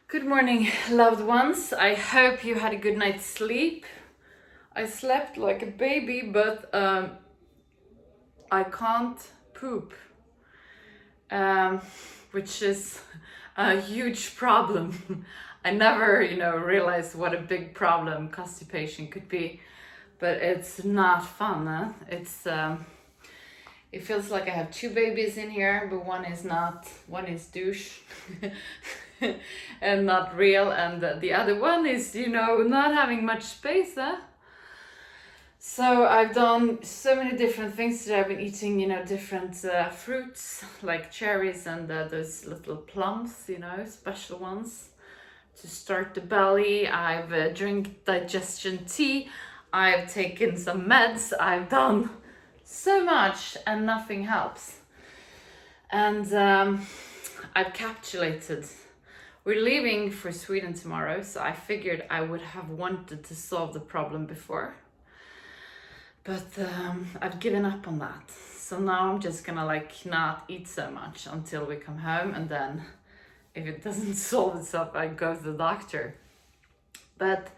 Good morning, loved ones. I hope you had a good night's sleep. I slept like a baby, but I can't poop, which is a huge problem. I never, realized what a big problem constipation could be, but it's not fun. Huh? It feels like I have two babies in here, but one is douche and not real, and the other one is, not having much space, huh? So I've done so many different things today. I've been eating, different fruits like cherries and those little plums, special ones to start the belly. I've drink digestion tea. I've taken some meds. I've done so much and nothing helps. And I've capitulated. We're leaving for Sweden tomorrow, so I figured I would have wanted to solve the problem before. But I've given up on that. So now I'm just gonna not eat so much until we come home, and then if it doesn't solve itself, I go to the doctor. But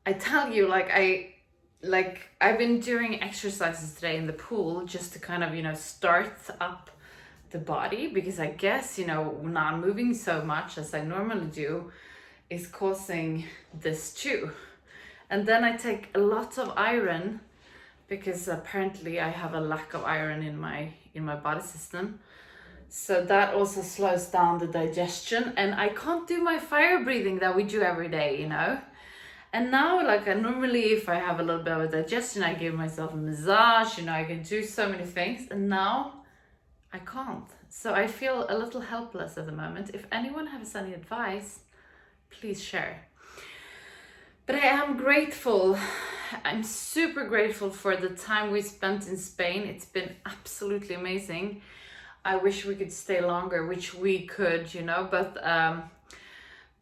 I tell you, I've been doing exercises today in the pool just to kind of, start up the body, because I guess, not moving so much as I normally do is causing this too. And then I take a lot of iron, because apparently I have a lack of iron in my body system. So that also slows down the digestion, and I can't do my fire breathing that we do every day, And now, I normally, if I have a little bit of a digestion, I give myself a massage, I can do so many things, and now I can't. So I feel a little helpless at the moment. If anyone has any advice, please share. But I am grateful. I'm super grateful for the time we spent in Spain. It's been absolutely amazing. I wish we could stay longer, which we could,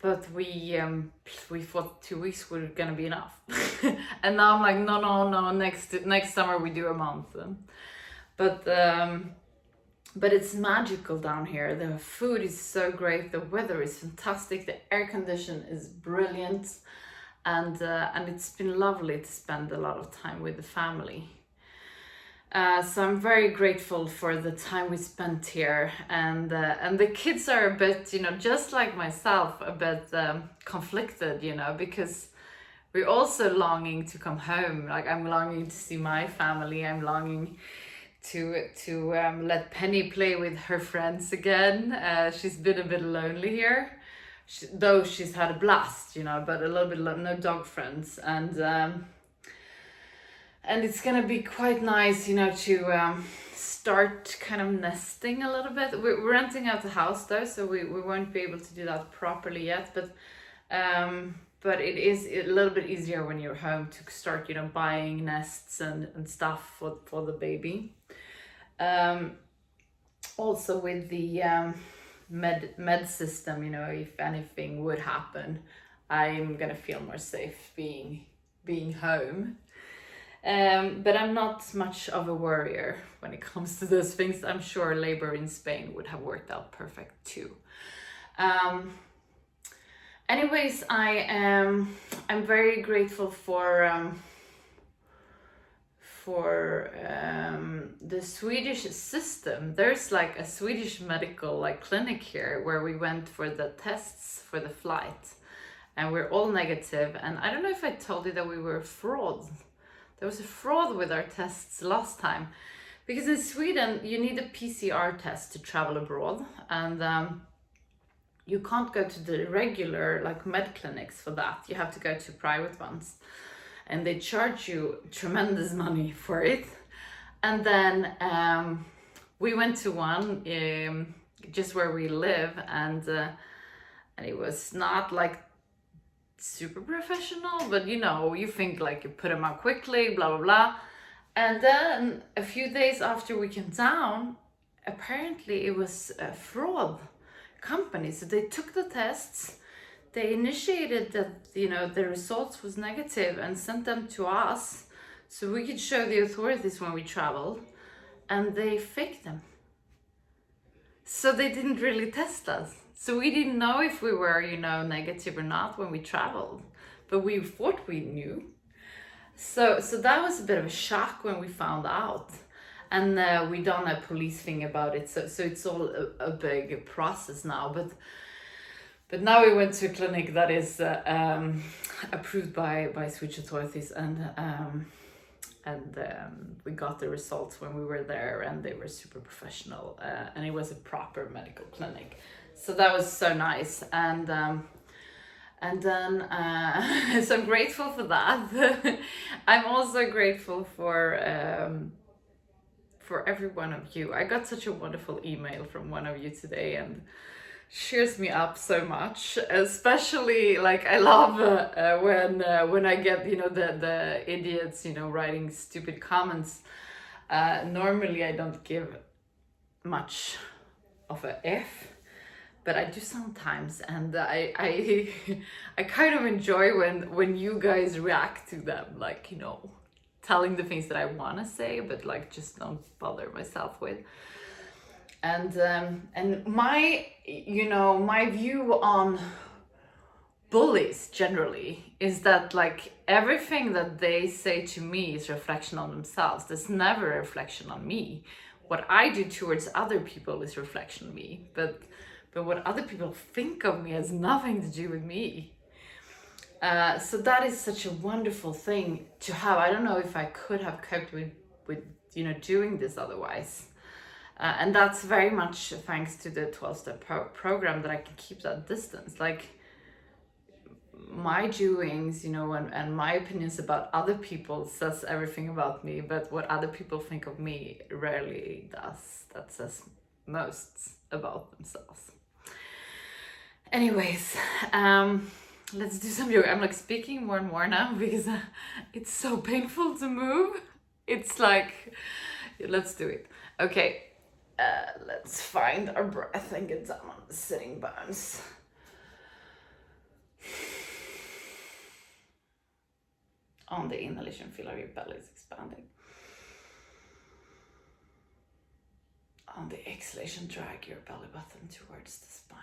but we thought 2 weeks were gonna be enough. And now I'm like, no, next summer we do a month. But it's magical down here. The food is so great, the weather is fantastic, the air condition is brilliant, and it's been lovely to spend a lot of time with the family. So I'm very grateful for the time we spent here, and the kids are a bit, just like myself, a bit conflicted, because we're also longing to come home. I'm longing to see my family. I'm longing to let Penny play with her friends again. She's been a bit lonely here, though she's had a blast, but a little bit no dog friends, and it's gonna be quite nice, to start kind of nesting a little bit. We're renting out the house though, so we won't be able to do that properly yet, but it is a little bit easier when you're home to start, buying nests and stuff for the baby. Also with the med system, if anything would happen, I'm gonna feel more safe being home. But I'm not much of a worrier when it comes to those things. I'm sure labor in Spain would have worked out perfect too. Anyways, I'm very grateful for the Swedish system. There's a Swedish medical clinic here where we went for the tests for the flight, and we're all negative. And I don't know if I told you that we were fraud. There was a fraud with our tests last time, because in Sweden you need a PCR test to travel abroad, and you can't go to the regular med clinics for that. You have to go to private ones, and they charge you tremendous money for it. And then we went to one just where we live, and it was not super professional, but you think you put them out quickly, blah blah blah. And then a few days after we came down, apparently it was a fraud company. So they took the tests, they initiated that the results was negative, and sent them to us so we could show the authorities when we traveled, and they faked them. So they didn't really test us. So we didn't know if we were, you know, negative or not when we traveled, but we thought we knew. So that was a bit of a shock when we found out. And we done a police thing about it, so it's all a big process now. But now we went to a clinic that is approved by Swedish authorities, and we got the results when we were there, and they were super professional, and it was a proper medical clinic. So that was so nice, and then so I'm grateful for that. I'm also grateful for every one of you. I got such a wonderful email from one of you today, and cheers me up so much. Especially, like, I love when I get, you know, the idiots, you know, writing stupid comments. Normally I don't give much of a F, but I do sometimes, and I kind of enjoy when you guys react to them, like, you know, telling the things that I want to say, but like just don't bother myself with. And my, you know, my view on bullies generally is that, like, everything that they say to me is reflection on themselves. There's never a reflection on me. What I do towards other people is reflection on me, but what other people think of me has nothing to do with me. So that is such a wonderful thing to have. I don't know if I could have coped with you know, doing this otherwise. And that's very much thanks to the 12-step program that I can keep that distance. Like, my doings, you know, and my opinions about other people says everything about me, but what other people think of me rarely does. That says most about themselves. Anyways, let's do some yoga. I'm like speaking more and more now because it's so painful to move. It's like, let's do it. Okay, let's find our breath and get down on the sitting bones. On the inhalation, feel how your belly is expanding. On the exhalation, drag your belly button towards the spine.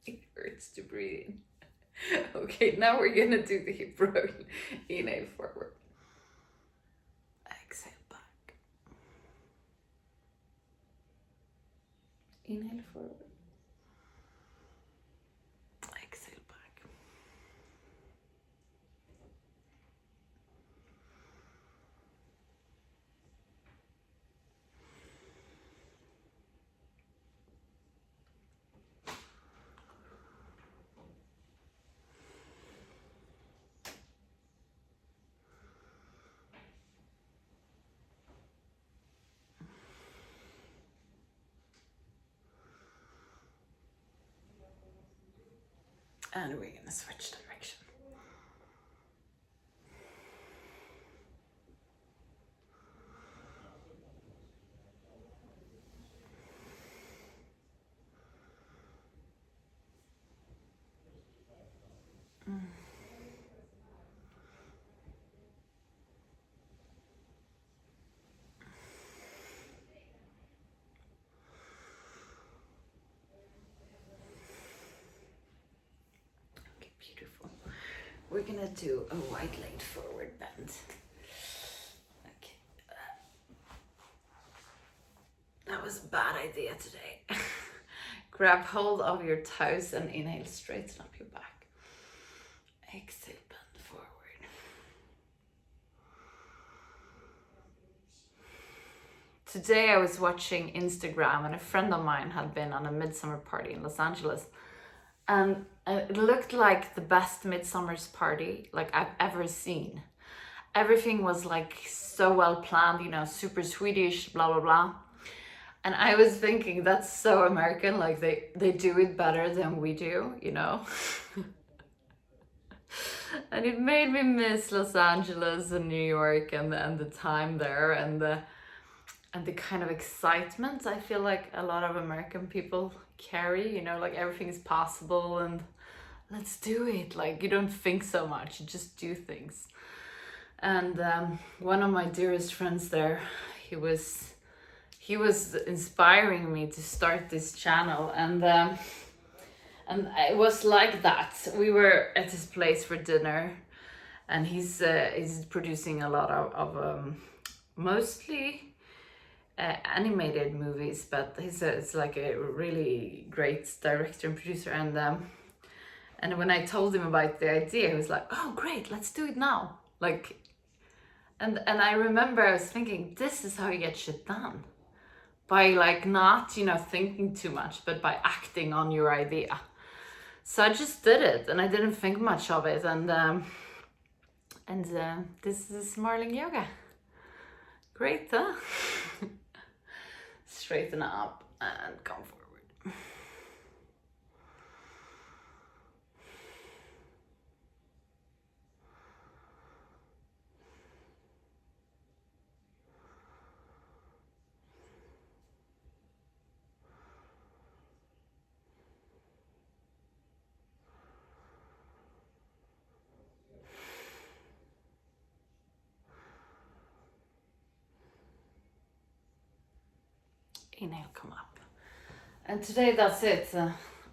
It hurts to breathe in. Okay, now we're gonna do the hip roll. Inhale forward. Exhale back. Inhale forward. Exhale back. And we're gonna switch direction. Okay, beautiful. We're gonna do a wide-legged forward bend. Okay. That was a bad idea today. Grab hold of your toes and inhale, straighten up your back. Exhale, bend forward. Today I was watching Instagram, and a friend of mine had been on a midsummer party in Los Angeles. and it looked like the best midsummer's party like I've ever seen. Everything was like so well planned, you know, super Swedish, blah blah blah. And I was thinking that's so American, like they do it better than we do, you know. And it made me miss Los Angeles and New York and the time there and the kind of excitement I feel like a lot of American people carry, you know, like everything is possible and let's do it. Like you don't think so much, you just do things. And one of my dearest friends there, he was inspiring me to start this channel, and it was like that. We were at his place for dinner, and he's producing a lot of mostly animated movies, but it's like a really great director and producer. And when I told him about the idea, he was like, "Oh, great, let's do it now!" Like, and I remember I was thinking, this is how you get shit done, by like not, you know, thinking too much, but by acting on your idea. So I just did it, and I didn't think much of it, and this is MarlingYoga. Great, huh? Straighten up and come forward. Inhale, come up. And today that's it.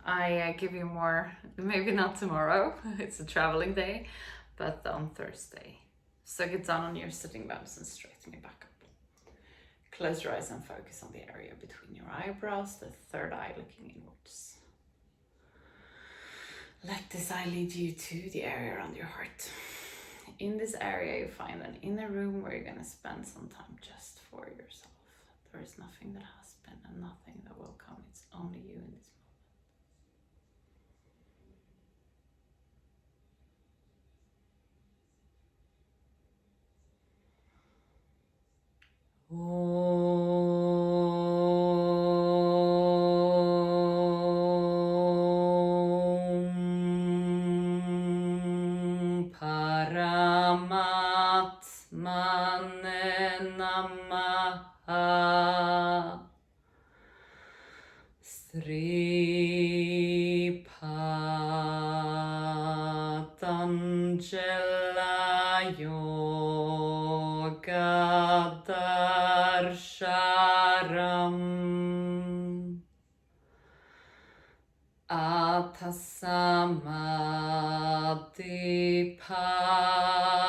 I give you more, maybe not tomorrow, it's a traveling day, but on Thursday. So get down on your sitting bones and straighten your back up. Close your eyes and focus on the area between your eyebrows, the third eye looking inwards. Let this eye lead you to the area around your heart. In this area you find an inner room where you're going to spend some time just for yourself. There is nothing that has been and nothing that will come. It's only you in this moment. Paramatmane namaha. Sri Patanjala Yoga Darsharam Atasamadhi Padaha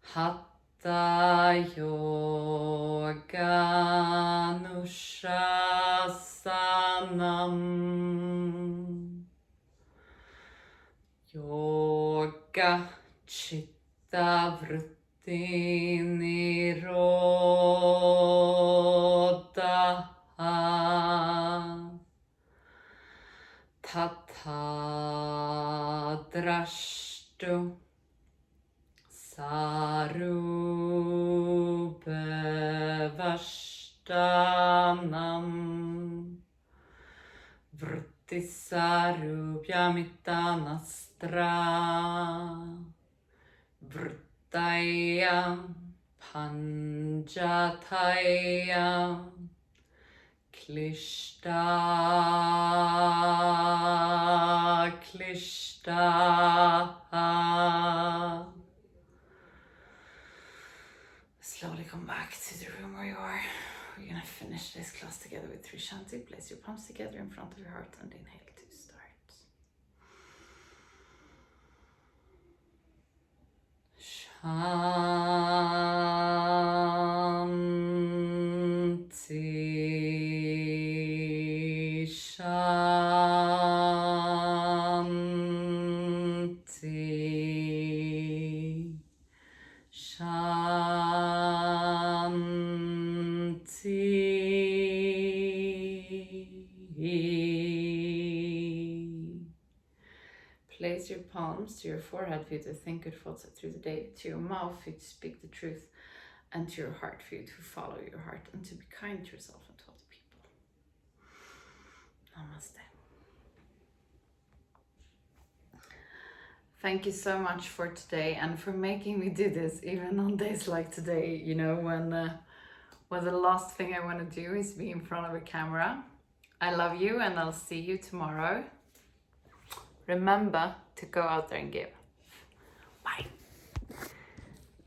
Hatha Yoganushasanam Yoga Chitta Vritti Nirodha Tatha Drashtu Sarubhavashtanam Vrittisarubhyamittanastra Vrittayam Panjatayam Klishta Slowly come back to the room where you are. We're gonna finish this class together with 3 Shanti. Place your palms together in front of your heart and inhale to start. Shanti, Shanti, Shanti. Place your palms to your forehead for you to think good thoughts through the day, to your mouth for you to speak the truth, and to your heart for you to follow your heart and to be kind to yourself and to other people. Namaste. Thank you so much for today and for making me do this even on days like today, you know, when the last thing I want to do is be in front of a camera. I love you and I'll see you tomorrow. Remember to go out there and give. Bye.